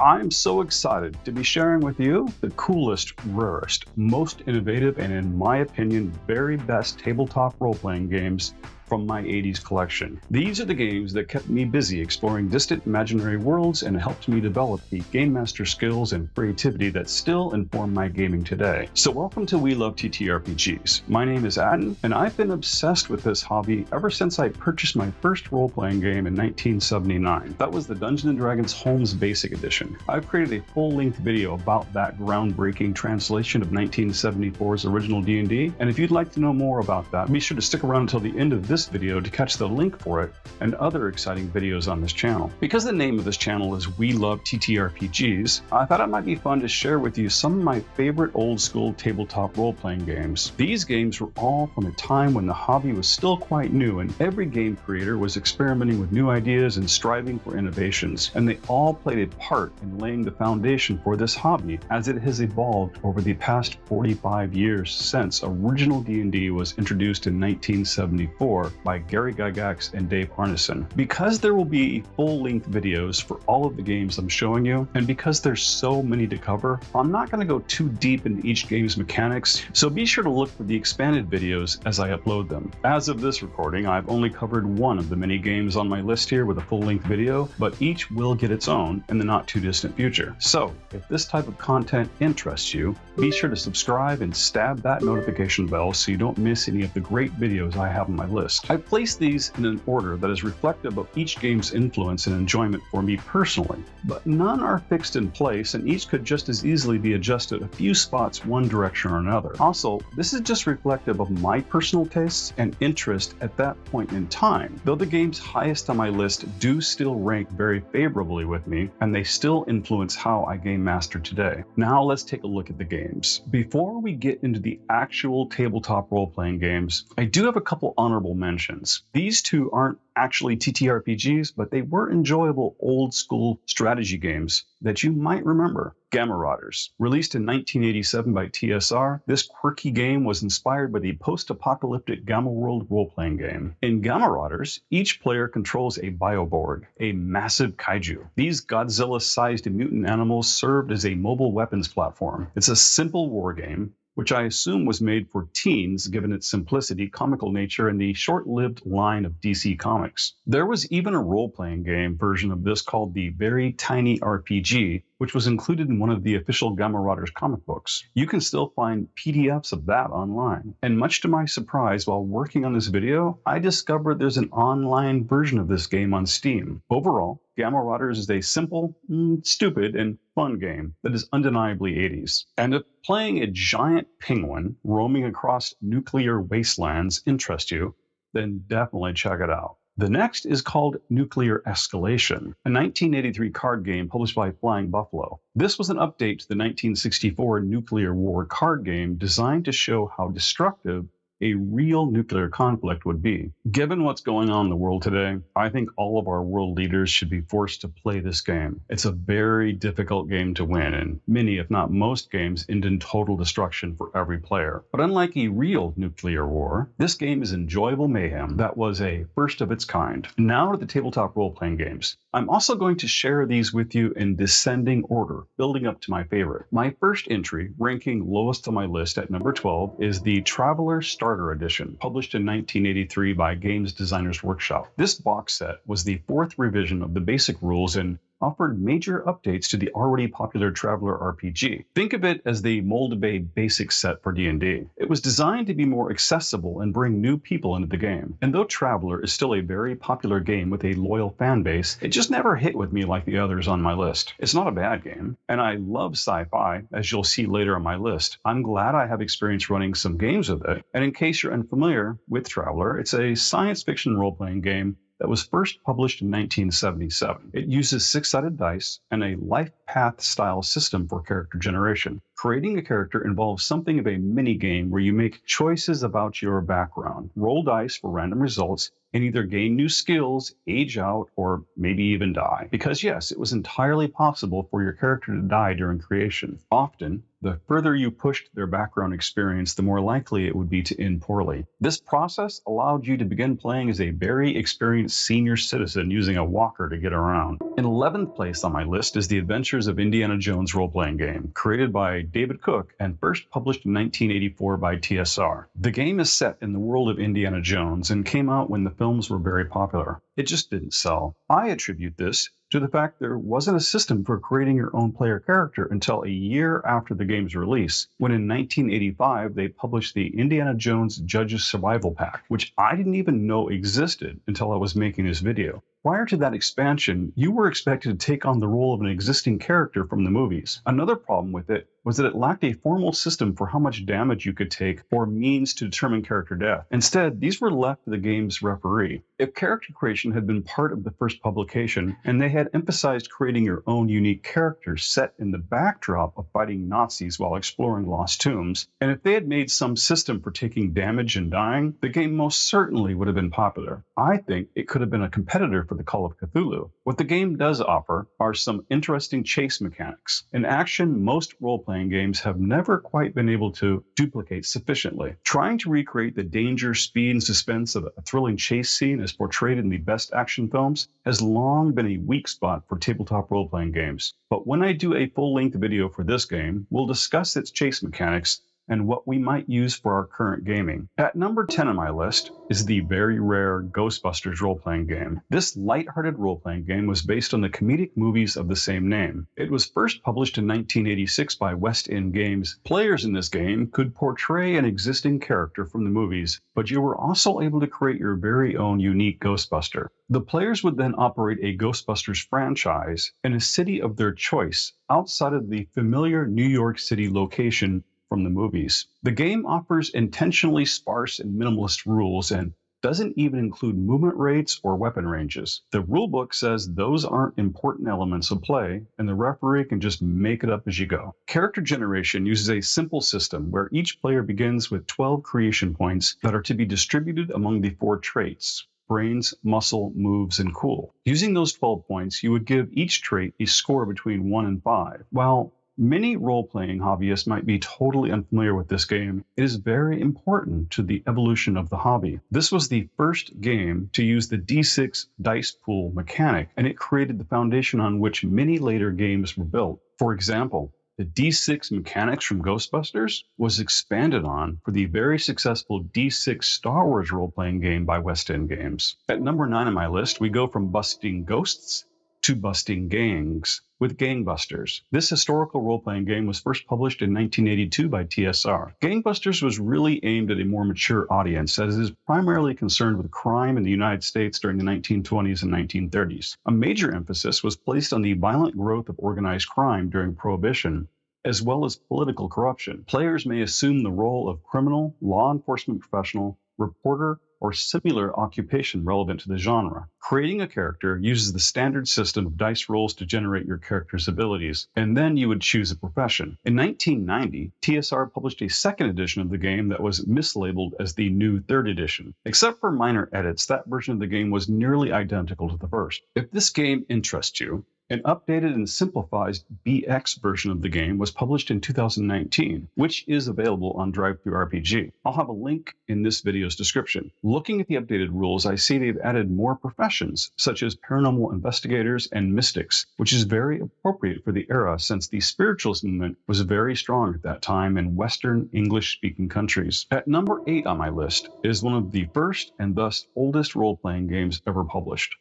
I'm so excited to be sharing with you the coolest, rarest, most innovative, and in my opinion, very best tabletop role-playing games from my 80s collection. These are the games that kept me busy exploring distant imaginary worlds and helped me develop the game master skills and creativity that still inform my gaming today. So welcome to We Love TTRPGs. My name is Adam, and I've been obsessed with this hobby ever since I purchased my first role-playing game in 1979. That was the Dungeons & Dragons Holmes Basic Edition. I've created a full-length video about that groundbreaking translation of 1974's original D&D, and if you'd like to know more about that, be sure to stick around until the end of this video to catch the link for it and other exciting videos on this channel. Because the name of this channel is We Love TTRPGs, I thought it might be fun to share with you some of my favorite old school tabletop role-playing games. These games were all from a time when the hobby was still quite new and every game creator was experimenting with new ideas and striving for innovations, and they all played a part in laying the foundation for this hobby as it has evolved over the past 45 years since original D&D was introduced in 1974 by Gary Gygax and Dave Arneson. Because there will be full-length videos for all of the games I'm showing you, and because there's so many to cover, I'm not going to go too deep into each game's mechanics, so be sure to look for the expanded videos as I upload them. As of this recording, I've only covered one of the many games on my list here with a full-length video, but each will get its own in the not-too-distant future. So, if this type of content interests you, be sure to subscribe and stab that notification bell so you don't miss any of the great videos I have on my list. I've placed these in an order that is reflective of each game's influence and enjoyment for me personally, but none are fixed in place and each could just as easily be adjusted a few spots one direction or another. Also, this is just reflective of my personal tastes and interest at that point in time, though the games highest on my list do still rank very favorably with me and they still influence how I game master today. Now let's take a look at the games. Before we get into the actual tabletop role-playing games, I do have a couple honorable mentions. These two aren't actually TTRPGs, but they were enjoyable old school strategy games that you might remember. Gamma Marauders. Released in 1987 by TSR, this quirky game was inspired by the post-apocalyptic Gamma World role-playing game. In Gamma Marauders, each player controls a Bioborg, a massive kaiju. These Godzilla-sized mutant animals served as a mobile weapons platform. It's a simple war game, which I assume was made for teens given its simplicity, comical nature, and the short-lived line of DC Comics. There was even a role-playing game version of this called the Very Tiny RPG, which was included in one of the official Gamma Marauders comic books. You can still find PDFs of that online. And much to my surprise, while working on this video, I discovered there's an online version of this game on Steam. Overall, Gamma Marauders is a simple, stupid, and fun game that is undeniably 80s. And if playing a giant penguin roaming across nuclear wastelands interests you, then definitely check it out. The next is called Nuclear Escalation, a 1983 card game published by Flying Buffalo. This was an update to the 1964 Nuclear War card game designed to show how destructive a real nuclear conflict would be. Given what's going on in the world today, I think all of our world leaders should be forced to play this game. It's a very difficult game to win, and many, if not most games, end in total destruction for every player. But unlike a real nuclear war, this game is enjoyable mayhem that was a first of its kind. Now to the tabletop role-playing games. I'm also going to share these with you in descending order, building up to my favorite. My first entry, ranking lowest on my list at number 12, is the Traveler Starter Edition, published in 1983 by Games Designers Workshop. This box set was the fourth revision of the basic rules and offered major updates to the already popular Traveler RPG. Think of it as the Mold Bay basic set for D&D. It was designed to be more accessible and bring new people into the game. And though Traveler is still a very popular game with a loyal fan base, it just never hit with me like the others on my list. It's not a bad game, and I love sci-fi, as you'll see later on my list. I'm glad I have experience running some games with it, and in case you're unfamiliar with Traveler, it's a science fiction role-playing game that was first published in 1977. It uses six-sided dice and a life path style system for character generation. Creating a character involves something of a mini-game where you make choices about your background, roll dice for random results, and either gain new skills, age out, or maybe even die. Because yes, it was entirely possible for your character to die during creation. Often, the further you pushed their background experience, the more likely it would be to end poorly. This process allowed you to begin playing as a very experienced senior citizen using a walker to get around. In 11th place on my list is The Adventures of Indiana Jones role-playing game, created by David Cook and first published in 1984 by TSR. The game is set in the world of Indiana Jones and came out when the films were very popular. It just didn't sell. I attribute this to the fact there wasn't a system for creating your own player character until a year after the game's release, when in 1985 they published the Indiana Jones Judge's Survival Pack, which I didn't even know existed until I was making this video. Prior to that expansion, you were expected to take on the role of an existing character from the movies. Another problem with it was that it lacked a formal system for how much damage you could take or means to determine character death. Instead, these were left to the game's referee. If character creation had been part of the first publication, and they had emphasized creating your own unique character set in the backdrop of fighting Nazis while exploring lost tombs, and if they had made some system for taking damage and dying, the game most certainly would have been popular. I think it could have been a competitor for the Call of Cthulhu. What the game does offer are some interesting chase mechanics, an action most role-playing games have never quite been able to duplicate sufficiently. Trying to recreate the danger, speed, and suspense of a thrilling chase scene as portrayed in the best action films has long been a weak spot for tabletop role-playing games. But when I do a full-length video for this game, we'll discuss its chase mechanics and what we might use for our current gaming. At number 10 on my list is the very rare Ghostbusters role-playing game. This lighthearted role-playing game was based on the comedic movies of the same name. It was first published in 1986 by West End Games. Players in this game could portray an existing character from the movies, but you were also able to create your very own unique Ghostbuster. The players would then operate a Ghostbusters franchise in a city of their choice outside of the familiar New York City location from the movies. The game offers intentionally sparse and minimalist rules and doesn't even include movement rates or weapon ranges. The rulebook says those aren't important elements of play, and the referee can just make it up as you go. Character generation uses a simple system where each player begins with 12 creation points that are to be distributed among the 4 traits: brains, muscle, moves, and cool. Using those 12 points, you would give each trait a score between 1 and 5. While many role-playing hobbyists might be totally unfamiliar with this game, it is very important to the evolution of the hobby. This was the first game to use the D6 dice pool mechanic, and it created the foundation on which many later games were built. For example, the D6 mechanics from Ghostbusters was expanded on for the very successful D6 Star Wars role-playing game by West End Games. At number 9 on my list, we go from busting ghosts to busting gangs with Gangbusters. This historical role-playing game was first published in 1982 by TSR. Gangbusters was really aimed at a more mature audience, as it is primarily concerned with crime in the United States during the 1920s and 1930s. A major emphasis was placed on the violent growth of organized crime during Prohibition, as well as political corruption. Players may assume the role of criminal, law enforcement professional, reporter, or similar occupation relevant to the genre. Creating a character uses the standard system of dice rolls to generate your character's abilities, and then you would choose a profession. In 1990, TSR published a second edition of the game that was mislabeled as the new third edition. Except for minor edits, that version of the game was nearly identical to the first. If this game interests you, an updated and simplified BX version of the game was published in 2019, which is available on DriveThruRPG. I'll have a link in this video's description. Looking at the updated rules, I see they've added more professions, such as paranormal investigators and mystics, which is very appropriate for the era since the spiritualist movement was very strong at that time in Western English-speaking countries. At number 8 on my list is one of the first and thus oldest role-playing games ever published.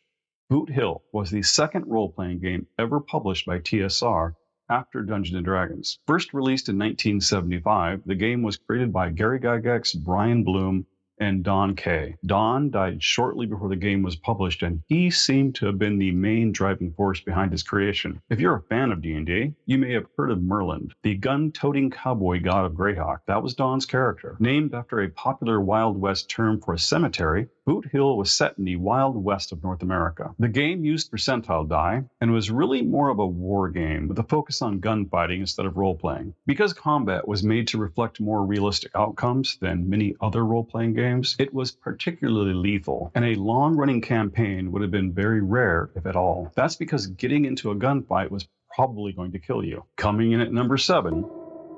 Boot Hill was the second role-playing game ever published by TSR after Dungeons & Dragons. First released in 1975, the game was created by Gary Gygax, Brian Bloom, and Don Kay. Don died shortly before the game was published, and he seemed to have been the main driving force behind its creation. If you're a fan of D&D, you may have heard of Merlin, the gun-toting cowboy god of Greyhawk. That was Don's character. Named after a popular Wild West term for a cemetery, Boot Hill was set in the Wild West of North America. The game used percentile die and was really more of a war game with a focus on gunfighting instead of role-playing. Because combat was made to reflect more realistic outcomes than many other role-playing games, it was particularly lethal, and a long-running campaign would have been very rare, if at all. That's because getting into a gunfight was probably going to kill you. Coming in at number 7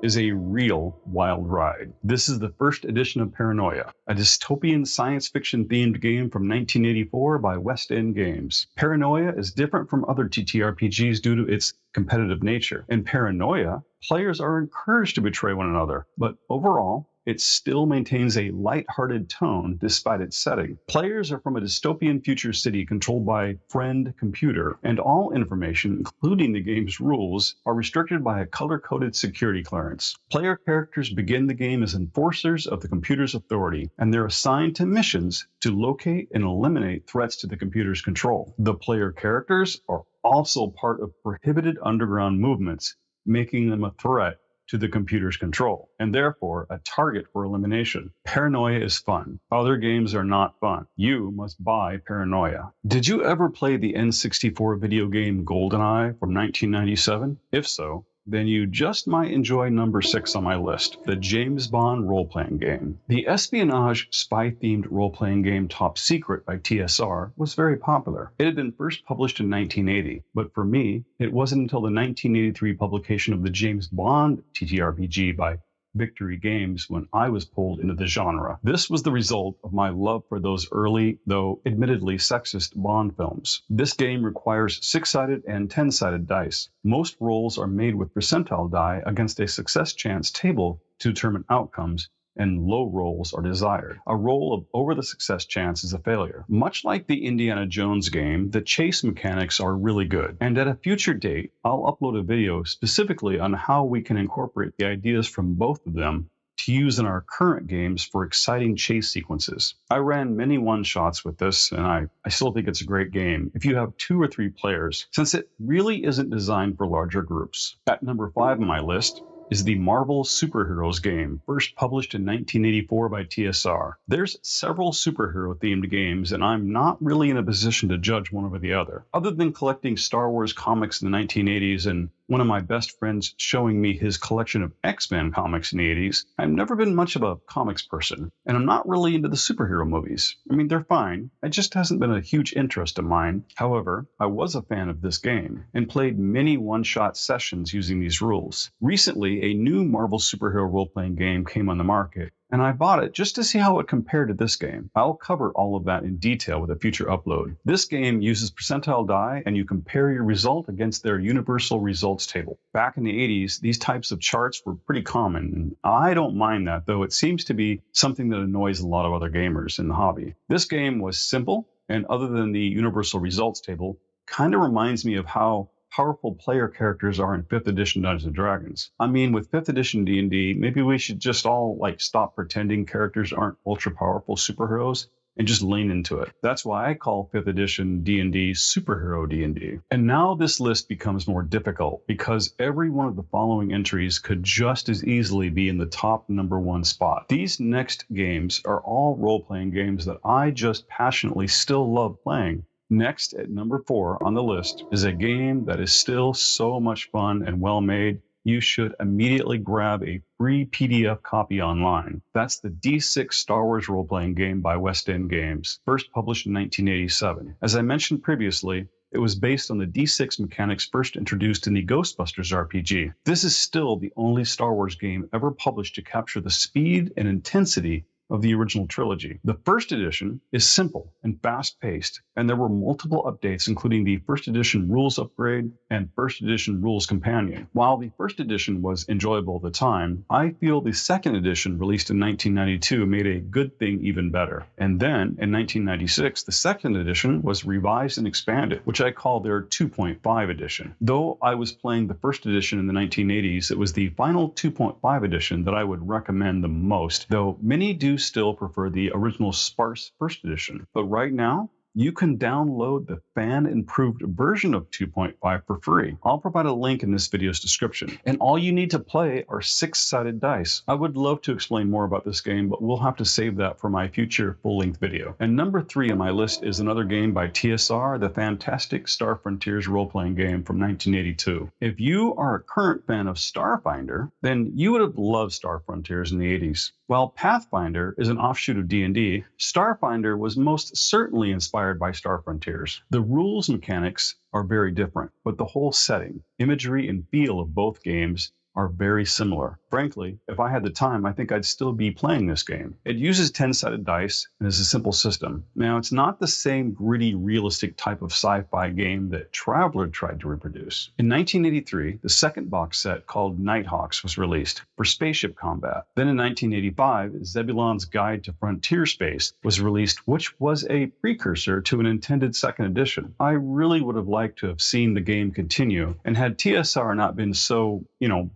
is a real wild ride. This is the first edition of Paranoia, a dystopian science fiction themed game from 1984 by West End Games. Paranoia is different from other TTRPGs due to its competitive nature. In Paranoia, players are encouraged to betray one another, but overall, it still maintains a light-hearted tone despite its setting. Players are from a dystopian future city controlled by Friend Computer, and all information, including the game's rules, are restricted by a color-coded security clearance. Player characters begin the game as enforcers of the computer's authority, and they're assigned to missions to locate and eliminate threats to the computer's control. The player characters are also part of prohibited underground movements, making them a threat to the computer's control, and therefore a target for elimination. Paranoia is fun. Other games are not fun. You must buy Paranoia. Did you ever play the N64 video game GoldenEye from 1997? If so, then you just might enjoy number 6 on my list, the James Bond role-playing game. The espionage spy-themed role-playing game Top Secret by TSR was very popular. It had been first published in 1980, but for me, it wasn't until the 1983 publication of the James Bond TTRPG by Victory Games when I was pulled into the genre. This was the result of my love for those early, though admittedly sexist Bond films. This game requires 6-sided and 10-sided dice. Most rolls are made with percentile die against a success chance table to determine outcomes, and low rolls are desired. A roll of over the success chance is a failure. Much like the Indiana Jones game, the chase mechanics are really good. And at a future date, I'll upload a video specifically on how we can incorporate the ideas from both of them to use in our current games for exciting chase sequences. I ran many one-shots with this, and I still think it's a great game if you have 2 or 3 players, since it really isn't designed for larger groups. At number 5 on my list is the Marvel Superheroes game, first published in 1984 by TSR. There's several superhero-themed games, and I'm not really in a position to judge one over the other. Other than collecting Star Wars comics in the 1980s and one of my best friends showing me his collection of X-Men comics in the 80s, I've never been much of a comics person, and I'm not really into the superhero movies. I mean, they're fine. It just hasn't been a huge interest of mine. However, I was a fan of this game and played many one-shot sessions using these rules. Recently, a new Marvel superhero role-playing game came on the market, and I bought it just to see how it compared to this game. I'll cover all of that in detail with a future upload. This game uses percentile die, and you compare your result against their universal results table. Back in the 80s, these types of charts were pretty common, and I don't mind that, though it seems to be something that annoys a lot of other gamers in the hobby. This game was simple, and other than the universal results table, kind of reminds me of how powerful player characters are in 5th edition Dungeons & Dragons. I mean, with 5th edition D&D, maybe we should just all stop pretending characters aren't ultra powerful superheroes and just lean into it. That's why I call 5th edition D&D superhero D&D. And now this list becomes more difficult because every one of the following entries could just as easily be in the top number 1 spot. These next games are all role-playing games that I just passionately still love playing. Next, at number 4 on the list, is a game that is still so much fun and well made, you should immediately grab a free PDF copy online. That's the D6 Star Wars role-playing game by West End Games, first published in 1987. As I mentioned previously, it was based on the D6 mechanics first introduced in the Ghostbusters RPG. This is still the only Star Wars game ever published to capture the speed and intensity of the original trilogy. The first edition is simple and fast-paced, and there were multiple updates, including the first edition rules upgrade and first edition rules companion. While the first edition was enjoyable at the time, I feel the second edition, released in 1992, made a good thing even better. And then, in 1996, the second edition was revised and expanded, which I call their 2.5 edition. Though I was playing the first edition in the 1980s, it was the final 2.5 edition that I would recommend the most, though many do still prefer the original sparse first edition. But right now, you can download the fan-improved version of 2.5 for free. I'll provide a link in this video's description. And all you need to play are 6-sided dice. I would love to explain more about this game, but we'll have to save that for my future full-length video. And number 3 on my list is another game by TSR, the fantastic Star Frontiers role-playing game from 1982. If you are a current fan of Starfinder, then you would have loved Star Frontiers in the 80s. While Pathfinder is an offshoot of D&D, Starfinder was most certainly inspired by Star Frontiers. The rules mechanics are very different, but the whole setting, imagery, and feel of both games are very similar. frankly, if I had the time, I think I'd still be playing this game. It uses 10-sided dice and is a simple system. Now, it's not the same gritty, realistic type of sci-fi game that Traveller tried to reproduce. In 1983, the second box set called Nighthawks was released for spaceship combat. Then in 1985, Zebulon's Guide to Frontier Space was released, which was a precursor to an intended second edition. I really would have liked to have seen the game continue, and had TSR not been so,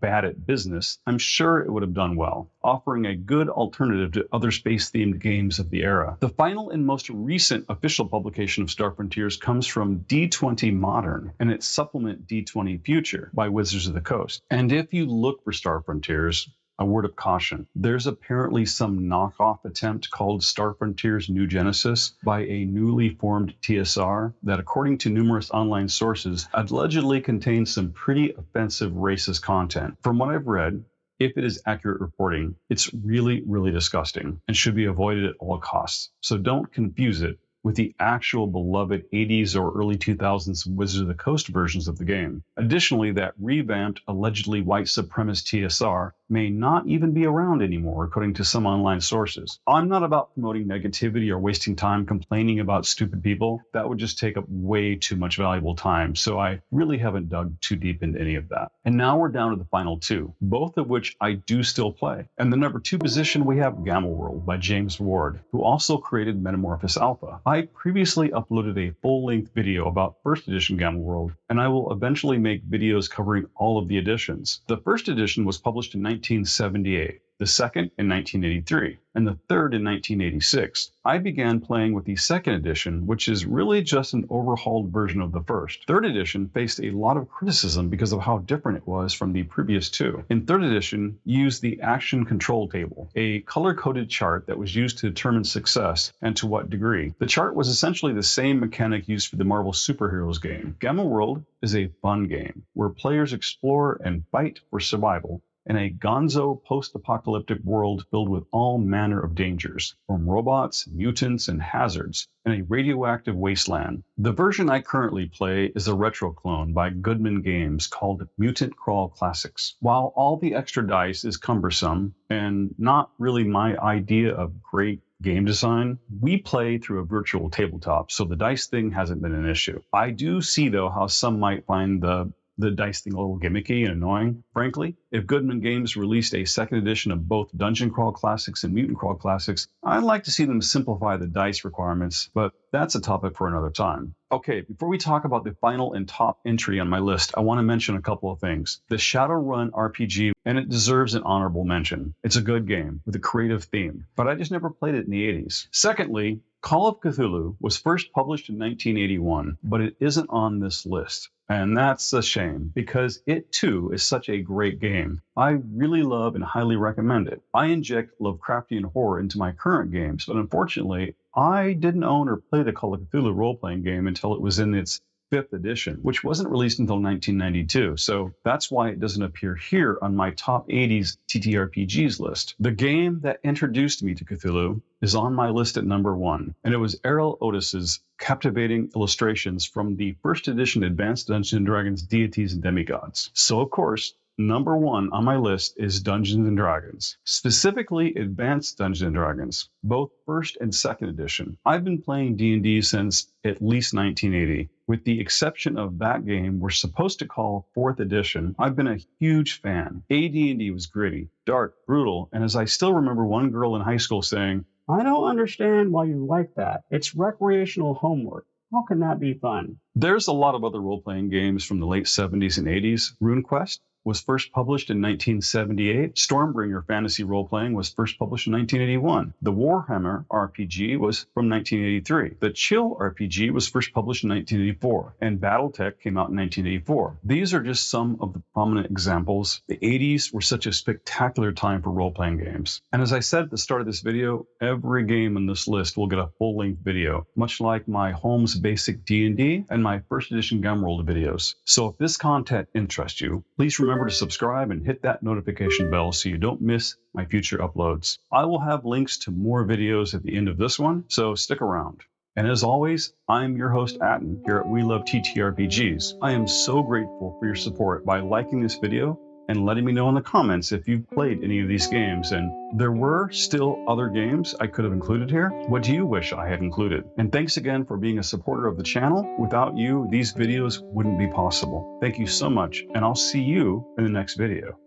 bad at business, I'm sure it would have done well, offering a good alternative to other space-themed games of the era. The final and most recent official publication of Star Frontiers comes from D20 Modern and its supplement D20 Future by Wizards of the Coast. And if you look for Star Frontiers, a word of caution. There's apparently some knockoff attempt called Star Frontiers New Genesis by a newly formed TSR that, according to numerous online sources, allegedly contains some pretty offensive racist content. From what I've read, if it is accurate reporting, it's really, really disgusting and should be avoided at all costs. So don't confuse it with the actual beloved 80s or early 2000s Wizards of the Coast versions of the game. Additionally, that revamped, allegedly white supremacist TSR may not even be around anymore, according to some online sources. I'm not about promoting negativity or wasting time complaining about stupid people. That would just take up way too much valuable time, so I really haven't dug too deep into any of that. And now we're down to the final two, both of which I do still play. And the number 2 position, we have Gamma World by James Ward, who also created Metamorphosis Alpha. I previously uploaded a full-length video about first edition Gamma World, and I will eventually make videos covering all of the editions. The first edition was published in 1978, the second in 1983, and the third in 1986. I began playing with the second edition, which is really just an overhauled version of the first. Third edition faced a lot of criticism because of how different it was from the previous two. In third edition, used the action control table, a color-coded chart that was used to determine success and to what degree. The chart was essentially the same mechanic used for the Marvel Superheroes game. Gamma World is a fun game where players explore and fight for survival in a gonzo post-apocalyptic world filled with all manner of dangers, from robots, mutants, and hazards, in a radioactive wasteland. The version I currently play is a retro clone by Goodman Games called Mutant Crawl Classics. While all the extra dice is cumbersome and not really my idea of great game design, we play through a virtual tabletop, so the dice thing hasn't been an issue. I do see, though, how some might find the dice thing a little gimmicky and annoying. Frankly, if Goodman Games released a second edition of both Dungeon Crawl Classics and Mutant Crawl Classics, I'd like to see them simplify the dice requirements, but that's a topic for another time. Okay, before we talk about the final and top entry on my list, I want to mention a couple of things. The Shadowrun RPG, and it deserves an honorable mention. It's a good game with a creative theme, but I just never played it in the 80s. Secondly, Call of Cthulhu was first published in 1981, but it isn't on this list. And that's a shame, because it too is such a great game. I really love and highly recommend it. I inject Lovecraftian horror into my current games, but unfortunately, I didn't own or play the Call of Cthulhu role-playing game until it was in its 5th edition, which wasn't released until 1992, so that's why it doesn't appear here on my top 80s TTRPGs list. The game that introduced me to Cthulhu is on my list at number 1, and it was Errol Otis's captivating illustrations from the first edition Advanced Dungeons & Dragons Deities and Demigods. So of course, number 1 on my list is Dungeons & Dragons, specifically Advanced Dungeons & Dragons, both first and second edition. I've been playing D&D since at least 1980. With the exception of that game we're supposed to call 4th edition, I've been a huge fan. AD&D was gritty, dark, brutal, and as I still remember one girl in high school saying, "I don't understand why you like that. It's recreational homework. How can that be fun?" There's a lot of other role-playing games from the late 70s and 80s. RuneQuest was first published in 1978. Stormbringer Fantasy Role-Playing was first published in 1981. The Warhammer RPG was from 1983. The Chill RPG was first published in 1984. And Battletech came out in 1984. These are just some of the prominent examples. The 80s were such a spectacular time for role-playing games. And as I said at the start of this video, every game on this list will get a full-length video, much like my Holmes Basic D&D and my first edition Gumrolled videos. So if this content interests you, please remember to subscribe and hit that notification bell so you don't miss my future uploads. I will have links to more videos at the end of this one, so stick around. And as always, I'm your host, Atten, here at We Love TTRPGs. I am so grateful for your support by liking this video, and letting me know in the comments if you've played any of these games. And there were still other games I could have included here. What do you wish I had included? And thanks again for being a supporter of the channel. Without you, these videos wouldn't be possible. Thank you so much, and I'll see you in the next video.